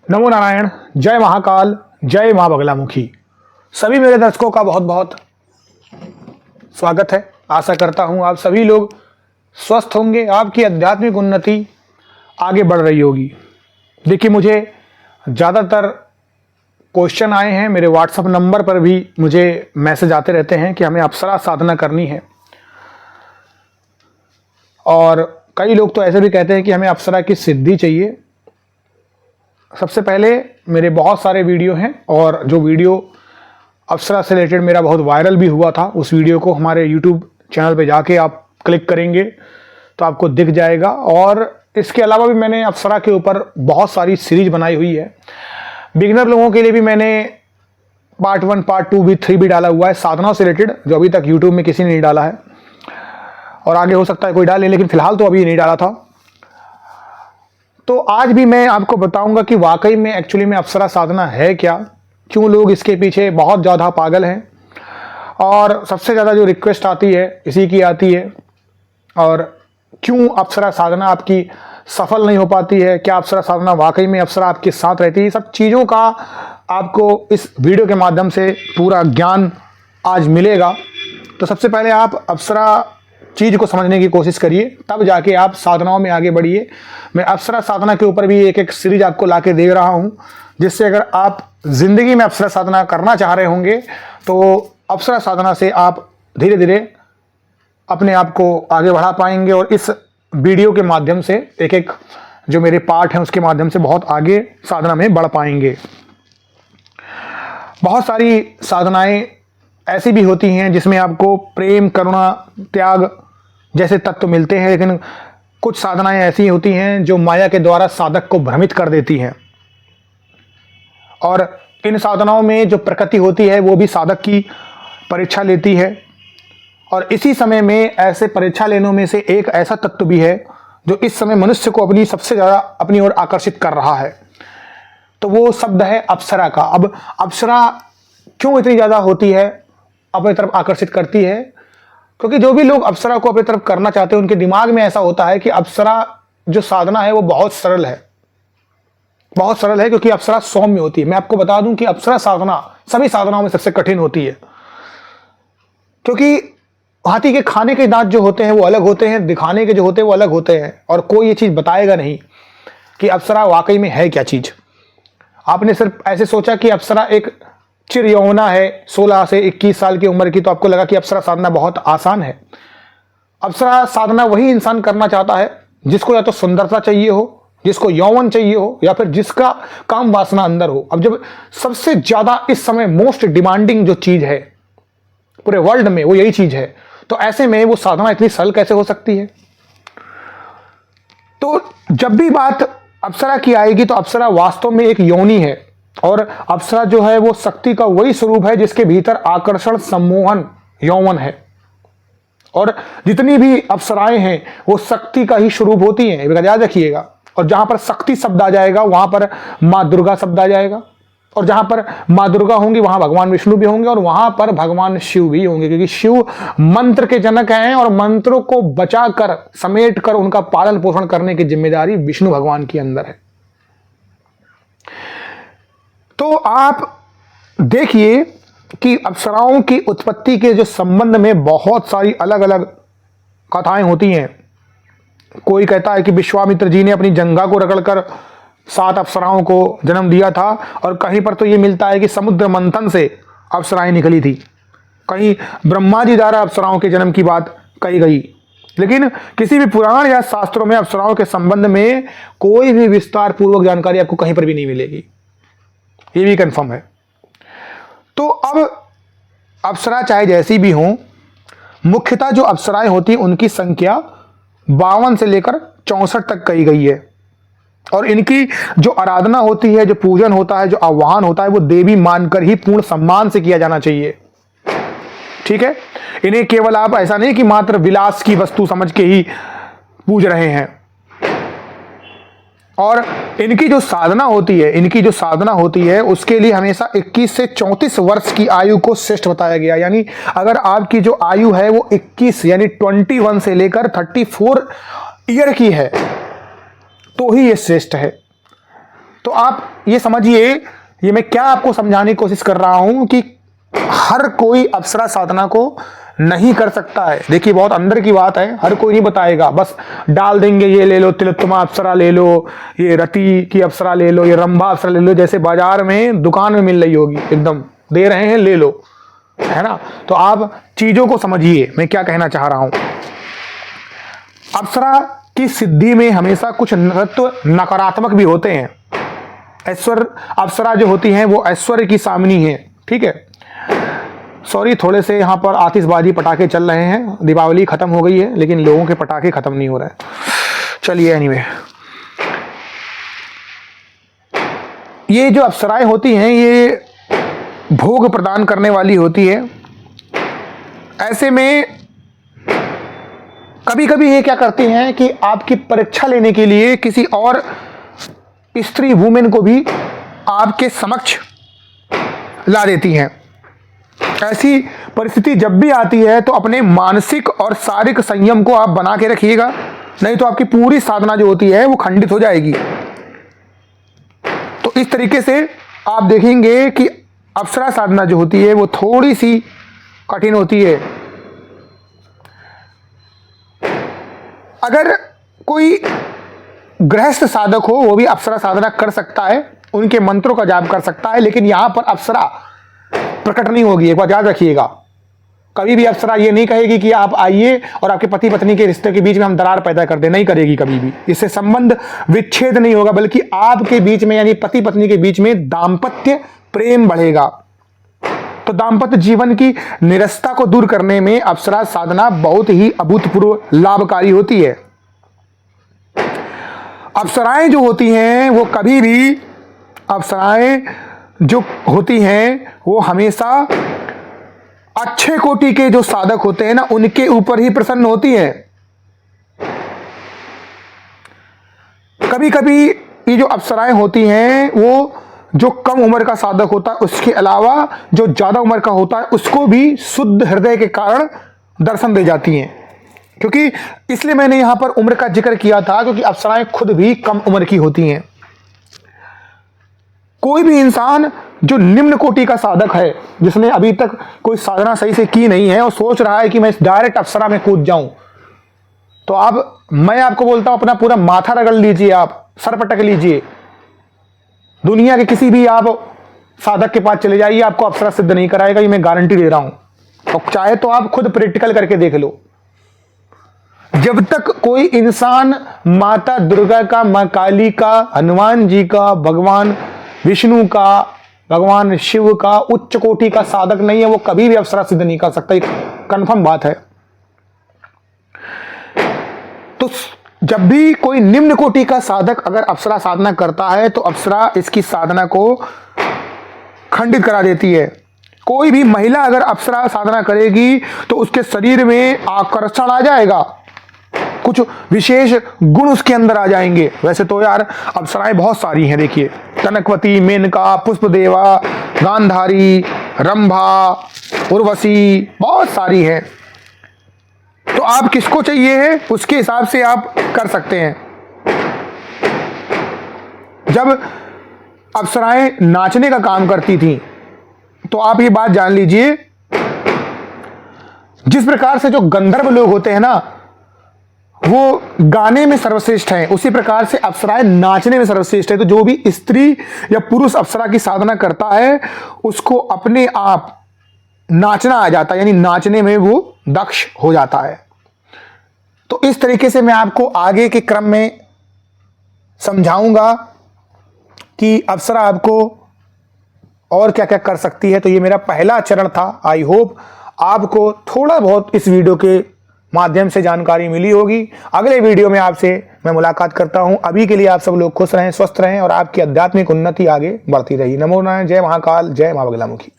नमो नारायण, जय महाकाल, जय मां बगलामुखी। सभी मेरे दर्शकों का बहुत बहुत स्वागत है। आशा करता हूं आप सभी लोग स्वस्थ होंगे, आपकी आध्यात्मिक उन्नति आगे बढ़ रही होगी। देखिए, मुझे ज़्यादातर क्वेश्चन आए हैं, मेरे व्हाट्सएप नंबर पर भी मुझे मैसेज आते रहते हैं कि हमें अप्सरा साधना करनी है, और कई लोग तो ऐसे भी कहते हैं कि हमें अप्सरा की सिद्धि चाहिए। सबसे पहले मेरे बहुत सारे वीडियो हैं, और जो वीडियो अप्सरा से रिलेटेड मेरा बहुत वायरल भी हुआ था, उस वीडियो को हमारे यूट्यूब चैनल पे जाके आप क्लिक करेंगे तो आपको दिख जाएगा। और इसके अलावा भी मैंने अप्सरा के ऊपर बहुत सारी सीरीज बनाई हुई है। बिगिनर लोगों के लिए भी मैंने पार्ट 1, पार्ट 2 भी, 3 भी डाला हुआ है साधनाओं से रिलेटेड, जो अभी तक यूट्यूब में किसी ने नहीं डाला है, और आगे हो सकता है कोई डाले, लेकिन फिलहाल तो अभी नहीं डाला था। तो आज भी मैं आपको बताऊंगा कि वाकई में एक्चुअली में अप्सरा साधना है क्या, क्यों लोग इसके पीछे बहुत ज़्यादा पागल हैं, और सबसे ज़्यादा जो रिक्वेस्ट आती है इसी की आती है, और क्यों अप्सरा साधना आपकी सफल नहीं हो पाती है, क्या अप्सरा साधना वाकई में अप्सरा आपके साथ रहती है। सब चीज़ों का आपको इस वीडियो के माध्यम से पूरा ज्ञान आज मिलेगा। तो सबसे पहले आप अप्सरा चीज़ को समझने की कोशिश करिए, तब जाके आप साधनाओं में आगे बढ़िए। मैं अप्सरा साधना के ऊपर भी एक एक सीरीज आपको लाके दे रहा हूं, जिससे अगर आप ज़िंदगी में अप्सरा साधना करना चाह रहे होंगे तो अप्सरा साधना से आप धीरे धीरे अपने आप को आगे बढ़ा पाएंगे, और इस वीडियो के माध्यम से एक एक जो मेरे पार्ट हैं उसके माध्यम से बहुत आगे साधना में बढ़ पाएंगे। बहुत सारी साधनाएं ऐसी भी होती हैं जिसमें आपको प्रेम, करुणा, त्याग जैसे तत्व मिलते हैं, लेकिन कुछ साधनाएं ऐसी होती हैं जो माया के द्वारा साधक को भ्रमित कर देती हैं। और इन साधनाओं में जो प्रकृति होती है वो भी साधक की परीक्षा लेती है, और इसी समय में ऐसे परीक्षा लेनों में से एक ऐसा तत्व भी है जो इस समय मनुष्य को अपनी सबसे ज़्यादा अपनी ओर आकर्षित कर रहा है। तो वो शब्द है अप्सरा का। अब अप्सरा क्यों इतनी ज़्यादा होती है, अपनी तरफ आकर्षित करती है? क्योंकि जो भी लोग अप्सरा को अपनी तरफ करना चाहते हैं उनके दिमाग में ऐसा होता है कि अप्सरा जो साधना है वो बहुत सरल है, बहुत सरल है, क्योंकि अप्सरा सौम्य होती है। मैं आपको बता दूं कि अप्सरा साधना सभी साधनाओं में सबसे कठिन होती है, क्योंकि हाथी के खाने के दांत जो होते हैं वो अलग होते हैं, दिखाने के जो होते हैं वो अलग होते हैं, और कोई ये चीज़ बताएगा नहीं कि अप्सरा वाकई में है क्या चीज़। आपने सिर्फ ऐसे सोचा कि अप्सरा एक चिर यौवना है 16 से 21 साल की उम्र की, तो आपको लगा कि अप्सरा साधना बहुत आसान है। अप्सरा साधना वही इंसान करना चाहता है जिसको या तो सुंदरता चाहिए हो, जिसको यौवन चाहिए हो, या फिर जिसका काम वासना अंदर हो। अब जब सबसे ज्यादा इस समय मोस्ट डिमांडिंग जो चीज है पूरे वर्ल्ड में वो यही चीज है, तो ऐसे में वो साधना इतनी सरल कैसे हो सकती है? तो जब भी बात अप्सरा की आएगी तो अप्सरा वास्तव में एक योनि है, और अप्सरा जो है वो शक्ति का वही स्वरूप है जिसके भीतर आकर्षण, सम्मोहन, यौवन है। और जितनी भी अप्सराएं हैं वो शक्ति का ही स्वरूप होती हैं, ये याद रखिएगा। और जहां पर शक्ति शब्द आ जाएगा वहां पर मां दुर्गा शब्द आ जाएगा, और जहां पर मां दुर्गा होंगी वहां भगवान विष्णु भी होंगे, और वहां पर भगवान शिव भी होंगे, क्योंकि शिव मंत्र के जनक हैं, और मंत्रों को बचाकर, समेट कर उनका पालन पोषण करने की जिम्मेदारी विष्णु भगवान के अंदर है। तो आप देखिए कि अप्सराओं की उत्पत्ति के जो संबंध में बहुत सारी अलग अलग कथाएं होती हैं। कोई कहता है कि विश्वामित्र जी ने अपनी जंघा को रगड़कर 7 अप्सराओं को जन्म दिया था, और कहीं पर तो ये मिलता है कि समुद्र मंथन से अप्सराएं निकली थी, कहीं ब्रह्मा जी द्वारा अप्सराओं के जन्म की बात कही गई। लेकिन किसी भी पुराण या शास्त्रों में अप्सराओं के संबंध में कोई भी विस्तार पूर्वक जानकारी आपको कहीं पर भी नहीं मिलेगी, ये भी कंफर्म है। तो अब अप्सरा चाहे जैसी भी हों, मुख्यतः जो अप्सराएं होती हैं उनकी संख्या 52 से लेकर 64 तक कही गई है, और इनकी जो आराधना होती है, जो पूजन होता है, जो आह्वान होता है, वो देवी मानकर ही पूर्ण सम्मान से किया जाना चाहिए। ठीक है, इन्हें केवल आप ऐसा नहीं कि मात्र विलास की वस्तु समझ के ही पूज रहे हैं। और इनकी जो साधना होती है उसके लिए हमेशा 21 से 34 वर्ष की आयु को श्रेष्ठ बताया गया। यानी अगर आपकी जो आयु है वो 21 यानी 21 से लेकर 34 ईयर की है तो ही ये श्रेष्ठ है। तो आप ये समझिए, ये मैं क्या आपको समझाने की कोशिश कर रहा हूं कि हर कोई अप्सरा साधना को नहीं कर सकता है। देखिए बहुत अंदर की बात है, हर कोई नहीं बताएगा, बस डाल देंगे ये ले लो, तिलोत्तमा अप्सरा ले लो, ये रति की अप्सरा ले लो, ये रंभा अप्सरा ले लो, जैसे बाजार में दुकान में मिल रही होगी, एकदम दे रहे हैं ले लो, है ना। तो आप चीजों को समझिए मैं क्या कहना चाह रहा हूं। अप्सरा की सिद्धि में हमेशा कुछ तत्व नकारात्मक भी होते हैं। ऐश्वर्य अप्सरा जो होती हैं वो ऐश्वर्य की सामनी है, ठीक है। सॉरी, थोड़े से यहाँ पर आतिशबाजी पटाखे चल रहे हैं, दीपावली खत्म हो गई है लेकिन लोगों के पटाखे खत्म नहीं हो रहे। चलिए एनीवे, ये जो अप्सराएं होती हैं ये भोग प्रदान करने वाली होती है। ऐसे में कभी कभी ये क्या करती हैं कि आपकी परीक्षा लेने के लिए किसी और स्त्री वुमेन को भी आपके समक्ष ला देती हैं। ऐसी परिस्थिति जब भी आती है तो अपने मानसिक और शारीरिक संयम को आप बना के रखिएगा, नहीं तो आपकी पूरी साधना जो होती है वो खंडित हो जाएगी। तो इस तरीके से आप देखेंगे कि अप्सरा साधना जो होती है वो थोड़ी सी कठिन होती है। अगर कोई गृहस्थ साधक हो वो भी अप्सरा साधना कर सकता है, उनके मंत्रों का जाप कर सकता है, लेकिन यहां पर अप्सरा प्रकट नहीं होगी। एक बात याद रखिएगा, कभी भी अप्सरा ये नहीं कहेगी कि आप आइए और आपके पति पत्नी के रिश्ते के बीच में हम दरार पैदा कर दें, नहीं करेगी कभी भी। इससे संबंध विच्छेद नहीं होगा, बल्कि आपके बीच में यानी पति पत्नी के बीच में दाम्पत्य प्रेम बढ़ेगा। तो दाम्पत्य जीवन की निरस्ता को दूर करने में अप्सरा साधना बहुत ही अभूतपूर्व लाभकारी होती है। अप्सराएं जो होती हैं वो कभी भी, अप्सराएं जो होती हैं वो हमेशा अच्छे कोटि के जो साधक होते हैं ना उनके ऊपर ही प्रसन्न होती हैं। कभी कभी ये जो अप्सराएं होती हैं वो जो कम उम्र का साधक होता है उसके अलावा जो ज्यादा उम्र का होता है उसको भी शुद्ध हृदय के कारण दर्शन दे जाती हैं। क्योंकि इसलिए मैंने यहां पर उम्र का जिक्र किया था, क्योंकि अप्सराएं खुद भी कम उम्र की होती हैं। कोई भी इंसान जो निम्न कोटि का साधक है, जिसने अभी तक कोई साधना सही से की नहीं है और सोच रहा है कि मैं डायरेक्ट अप्सरा में कूद जाऊं, तो मैं आपको बोलता हूं अपना पूरा माथा रगड़ लीजिए, आप सर पटक लीजिए, दुनिया के किसी भी आप साधक के पास चले जाइए, आपको अप्सरा सिद्ध नहीं कराएगा, ये मैं गारंटी दे रहा हूं। और चाहे तो आप खुद प्रैक्टिकल करके देख लो। जब तक कोई इंसान माता दुर्गा का, मां काली का, हनुमान जी का, भगवान विष्णु का, भगवान शिव का उच्च कोटि का साधक नहीं है, वो कभी भी अप्सरा सिद्ध नहीं कर सकता, कंफर्म बात है। तो जब भी कोई निम्न कोटि का साधक अगर अप्सरा साधना करता है तो अप्सरा इसकी साधना को खंडित करा देती है। कोई भी महिला अगर अप्सरा साधना करेगी तो उसके शरीर में आकर्षण आ जाएगा, कुछ विशेष गुण उसके अंदर आ जाएंगे। वैसे तो यार अप्सराएं बहुत सारी हैं, देखिए कनकवती, मेनका, पुष्पदेवा, गांधारी, रंभा, उर्वशी, बहुत सारी हैं। तो आप किसको चाहिए है उसके हिसाब से आप कर सकते हैं। जब अप्सराएं नाचने का काम करती थी तो आप ये बात जान लीजिए, जिस प्रकार से जो गंधर्व लोग होते हैं ना वो गाने में सर्वश्रेष्ठ हैं, उसी प्रकार से अप्सराएं नाचने में सर्वश्रेष्ठ है। तो जो भी स्त्री या पुरुष अप्सरा की साधना करता है उसको अपने आप नाचना आ जाता है, यानी नाचने में वो दक्ष हो जाता है। तो इस तरीके से मैं आपको आगे के क्रम में समझाऊंगा कि अप्सरा आपको और क्या क्या कर सकती है। तो ये मेरा पहला चरण था। आई होप आपको थोड़ा बहुत इस वीडियो के माध्यम से जानकारी मिली होगी। अगले वीडियो में आपसे मैं मुलाकात करता हूं। अभी के लिए आप सब लोग खुश रहें, स्वस्थ रहें और आपकी आध्यात्मिक उन्नति आगे बढ़ती रही। नमो नारायण, जय महाकाल, जय मां बगलामुखी।